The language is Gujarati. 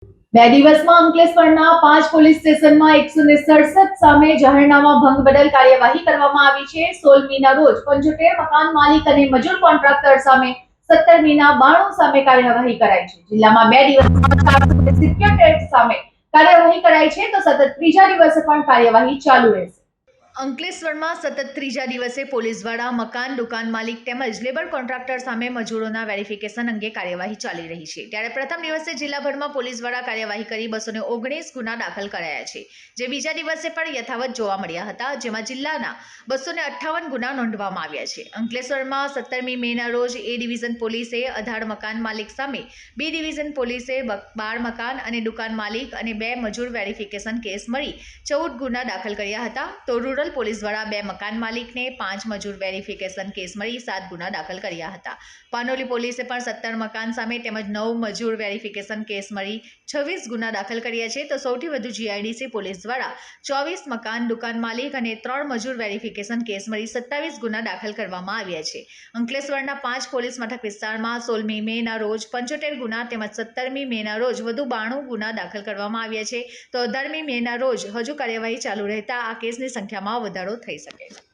બે દિવસમાં અંકલેશ્વરના 5 પોલીસ સ્ટેશનમાં 167 સામે જાહેરનામા ભંગ બદલ કાર્યવાહી કરવામાં આવી છે। 16મીના રોજ 75 મકાન માલિક અને મજૂર કોન્ટ્રાક્ટર સામે, 17મીના 92 સામે કાર્યવાહી કરાઈ છે। જિલ્લામાં 2 દિવસમાં 477 સામે કાર્યવાહી કરાઈ છે, તો સતત ત્રીજા દિવસે પણ કાર્યવાહી ચાલુ રહેશે। અંકલેશ્વરમાં સતત ત્રીજા દિવસે પોલીસ દ્વારા મકાન દુકાન માલિક તેમજ લેબર કોન્ટ્રાક્ટર સામે મજૂરોના વેરિફિકેશન અંગે કાર્યવાહી ચાલી રહી છે। ત્યારે પ્રથમ દિવસે જિલ્લાભરમાં પોલીસ દ્વારા કાર્યવાહી કરી 219 ગુના દાખલ કરાયા છે, જે બીજા દિવસે પણ યથાવત જોવા મળ્યા હતા, જેમાં જિલ્લાના 258 ગુના નોંધવામાં આવ્યા છે। અંકલેશ્વરમાં 17મી મેના રોજ એ ડિવિઝન પોલીસે 18 મકાન માલિક સામે, બી ડિવિઝન પોલીસે 12 મકાન અને દુકાન માલિક અને 2 મજૂર વેરિફિકેશન કેસ મળી 14 ગુના દાખલ કર્યા હતા, તો રૂરલ પોલીસ દ્વારા 2 મકાન માલિકને 5 મજૂર વેરિફિકેશન કેસ મળી 7 ગુના દાખલ કર્યા હતા। પાનોલી પોલીસે પણ 17 મકાન સામે તેમજ 9 મજૂર વેરિફિકેશન કેસ મળી 26 ગુના દાખલ કર્યા છે, તો સૌથી વધુ જીઆઈડીસી પોલીસ દ્વારા 24 મકાન દુકાન માલિક અને 3 મજૂર વેરિફિકેશન કેસ મળી 27 ગુના દાખલ કરવામાં આવ્યા છે। અંકલેશ્વરના 5 પોલીસ મથક વિસ્તારમાં 16મી મેના રોજ 75 ગુના તેમજ 17મી મેના રોજ વધુ 92 ગુના દાખલ કરવામાં આવ્યા છે, તો 18મી મેના રોજ હજુ કાર્યવાહી ચાલુ રહેતા આ કેસની સંખ્યામાં વધારો થઈ શકે છે।